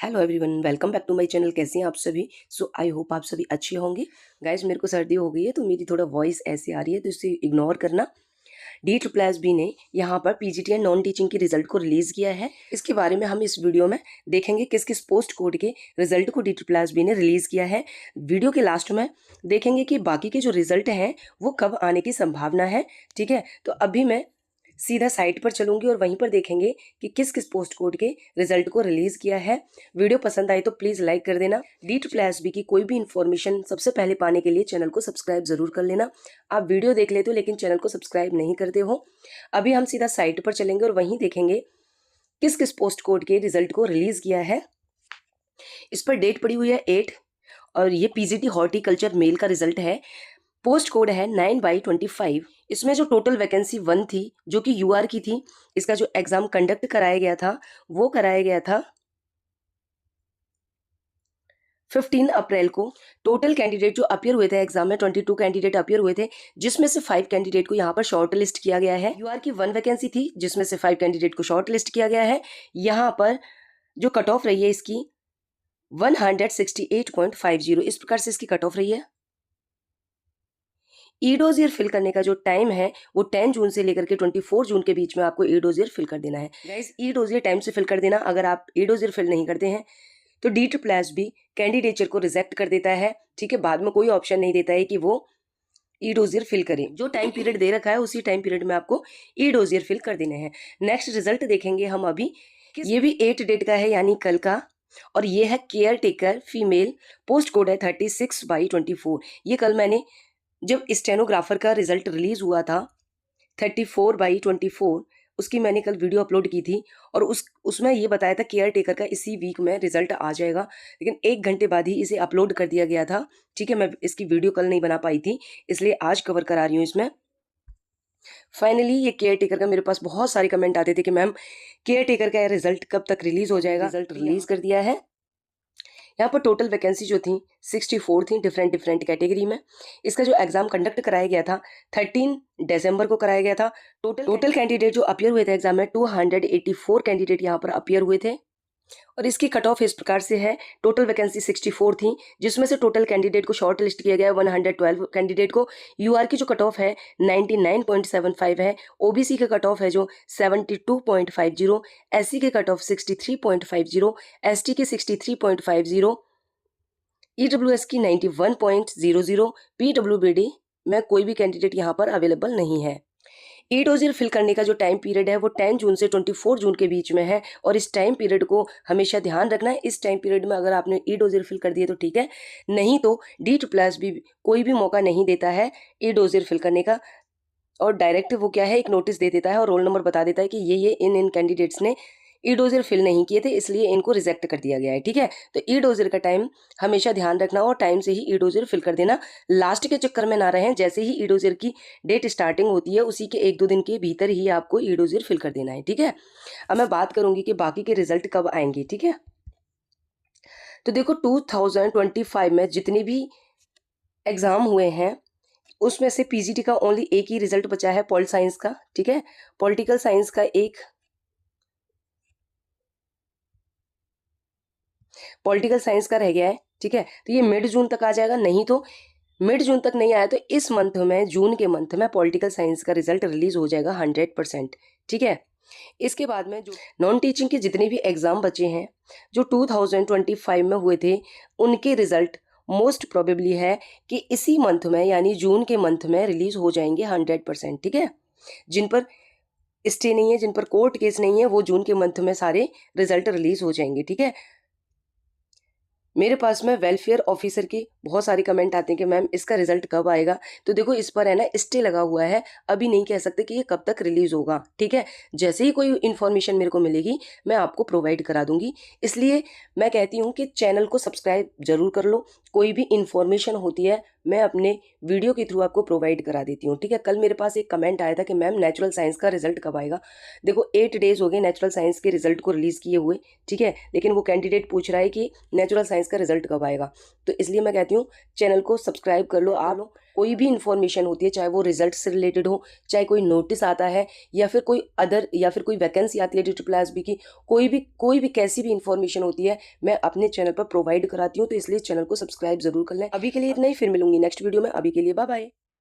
Hello everyone, welcome back to my channel. कैसे हैं आप सभी? सो आई होप आप सभी अच्छे होंगे। गाइज, मेरे को सर्दी हो गई है तो मेरी थोड़ा वॉइस ऐसी आ रही है, तो इसे इग्नोर करना। DSSB ने यहाँ पर PGT एंड नॉन टीचिंग के रिजल्ट को रिलीज किया है। इसके बारे में हम इस वीडियो में देखेंगे किस किस पोस्ट कोड के रिजल्ट को DSSB ने रिलीज किया है। वीडियो के लास्ट में देखेंगे कि बाकी के जो रिजल्ट हैं वो कब आने की संभावना है। ठीक है, तो अभी मैं सीधा साइट पर चलूंगी और वहीं पर देखेंगे कि किस किस पोस्ट कोड के रिजल्ट को रिलीज किया है। वीडियो पसंद आई तो प्लीज लाइक कर देना। DSSB की कोई भी इंफॉर्मेशन सबसे पहले पाने के लिए चैनल को सब्सक्राइब जरूर कर लेना। आप वीडियो देख लेते हो लेकिन चैनल को सब्सक्राइब नहीं करते हो। अभी हम सीधा साइट पर चलेंगे और वहीं देखेंगे किस किस पोस्ट कोड के रिजल्ट को रिलीज किया है। इस पर डेट पड़ी हुई है 8 और ये PGT हॉर्टिकल्चर मेल का रिजल्ट है। पोस्ट कोड है 9/25। इसमें जो टोटल वैकेंसी 1 थी जो कि UR की थी, इसका जो एग्जाम कंडक्ट कराया गया था वो कराया गया था 15 अप्रैल को। टोटल कैंडिडेट जो अपियर हुए थे एग्जाम में 22 कैंडिडेट अपियर हुए थे, जिसमें से 5 कैंडिडेट को यहाँ पर शॉर्ट लिस्ट किया गया है। UR की 1 वैकेंसी थी जिसमें से 5 कैंडिडेट को शॉर्ट लिस्ट किया गया है। यहाँ पर जो कट ऑफ रही है इसकी 168.50, इस प्रकार से इसकी कट ऑफ रही है। ई-डोजियर फिल करने का जो टाइम है वो 10 जून से लेकर के 24 जून के बीच में आपको ई-डोजियर फिल कर देना है। गाइस, ई-डोजियर टाइम से फिल कर देना। अगर आप ई-डोजियर फिल नहीं करते हैं तो DSSB कैंडिडेचर को रिजेक्ट कर देता है। ठीक है, बाद में कोई ऑप्शन नहीं देता है कि वो ई-डोजियर फिल करें। जो टाइम पीरियड दे रखा है उसी टाइम पीरियड में आपको ई-डोजियर फिल कर देने हैं। नेक्स्ट रिजल्ट देखेंगे हम अभी। ये भी 8 डेट का है यानी कल का, और ये है care taker female. Post code है 36/24। ये कल मैंने जब स्टेनोग्राफर का रिजल्ट रिलीज हुआ था 34/24, उसकी मैंने कल वीडियो अपलोड की थी और उसमें ये बताया था केयर टेकर का इसी वीक में रिजल्ट आ जाएगा, लेकिन 1 घंटे बाद ही इसे अपलोड कर दिया गया था। ठीक है, मैं इसकी वीडियो कल नहीं बना पाई थी इसलिए आज कवर करा रही हूँ इसमें। फाइनली ये केयर टेकर का मेरे पास बहुत सारे कमेंट आते थे कि मैम केयर टेकर का रिजल्ट कब तक रिलीज हो जाएगा। रिजल्ट रिलीज कर दिया है। यहाँ पर टोटल वैकेंसी जो थी 64 थी डिफरेंट कैटेगरी में। इसका जो एग्जाम कंडक्ट कराया गया था 13 दिसंबर को कराया गया था। टोटल कैंडिडेट जो अपियर हुए थे एग्जाम में 284 कैंडिडेट यहाँ पर अपियर हुए थे और इसकी कट ऑफ इस प्रकार से है। टोटल वैकेंसी 64 थी जिसमें से टोटल कैंडिडेट को शॉर्ट लिस्ट किया गया 112 कैंडिडेट को। UR की जो कट ऑफ है 99.75 है। OBC का कट ऑफ है जो 72.50, SC के कट ऑफ 63.50, ST के 63.50, EWS की 91.00, PWBD में कोई भी कैंडिडेट यहाँ पर अवेलेबल नहीं है। ई-डोजियर फिल करने का जो टाइम पीरियड है वो 10 जून से 24 जून के बीच में है और इस टाइम पीरियड को हमेशा ध्यान रखना है। इस टाइम पीरियड में अगर आपने ई-डोजियर फिल कर दिए तो ठीक है, नहीं तो DSSB कोई भी मौका नहीं देता है ई-डोजियर फिल करने का, और डायरेक्ट वो क्या है एक नोटिस दे देता है और रोल नंबर बता देता है कि ये इन कैंडिडेट्स ने ई-डोजियर फिल नहीं किए थे इसलिए इनको रिजेक्ट कर दिया गया है। ठीक है, तो ई-डोजियर का टाइम हमेशा ध्यान रखना और टाइम से ही ई-डोजियर फिल कर देना। लास्ट के चक्कर में ना रहें। जैसे ही ई-डोजियर की डेट स्टार्टिंग होती है उसी के 1-2 दिन के भीतर ही आपको ई-डोजियर फिल कर देना है। ठीक है, अब मैं बात करूंगी कि बाकी के रिजल्ट कब आएंगे। ठीक है, तो देखो 2025 में जितने भी एग्जाम हुए हैं उसमें से PGT का ओनली एक ही रिजल्ट बचा है पॉल साइंस का। ठीक है, पॉलिटिकल साइंस का पॉलिटिकल साइंस का रह गया है। ठीक है, तो ये मिड जून तक आ जाएगा, नहीं तो मिड जून तक नहीं आया तो इस मंथ में जून के मंथ में पॉलिटिकल साइंस का रिजल्ट रिलीज हो जाएगा 100%। ठीक है, इसके बाद में जो नॉन टीचिंग के जितने भी एग्जाम बचे हैं जो 2025 में हुए थे उनके रिजल्ट मोस्ट प्रोबेबली है कि इसी मंथ में यानी जून के मंथ में रिलीज हो जाएंगे 100%। ठीक है, जिन पर स्टे नहीं है, जिन पर कोर्ट केस नहीं है, वो जून के मंथ में सारे रिजल्ट रिलीज हो जाएंगे। ठीक है, मेरे पास में वेलफेयर ऑफिसर की बहुत सारे कमेंट आते हैं कि मैम इसका रिजल्ट कब आएगा। तो देखो इस पर है ना स्टे लगा हुआ है, अभी नहीं कह सकते कि ये कब तक रिलीज होगा। ठीक है, जैसे ही कोई इन्फॉर्मेशन मेरे को मिलेगी मैं आपको प्रोवाइड करा दूंगी। इसलिए मैं कहती हूँ कि चैनल को सब्सक्राइब जरूर कर लो। कोई भी इन्फॉर्मेशन होती है मैं अपने वीडियो के थ्रू आपको प्रोवाइड करा देती हूँ। ठीक है, कल मेरे पास एक कमेंट आया था कि मैम नेचुरल साइंस का रिजल्ट कब आएगा। देखो 8 डेज हो गए नेचुरल साइंस के रिजल्ट को रिलीज किए हुए। ठीक है, लेकिन वो कैंडिडेट पूछ रहा है कि नेचुरल साइंस का रिजल्ट कब आएगा, तो इसलिए मैं कहती हूँ चाहती हूँ चैनल को सब्सक्राइब कर लो। आप लोग कोई भी इन्फॉर्मेशन होती है, चाहे वो रिजल्ट से रिलेटेड हो, चाहे कोई नोटिस आता है या फिर कोई वैकेंसी आती है DSSB की, कोई भी कैसी भी इन्फॉर्मेशन होती है मैं अपने चैनल पर प्रोवाइड कराती हूँ। तो इसलिए चैनल को सब्सक्राइब जरूर कर लें। अभी के लिए इतना ही, फिर मिलूंगी नेक्स्ट वीडियो में। अभी के लिए बाय बाय।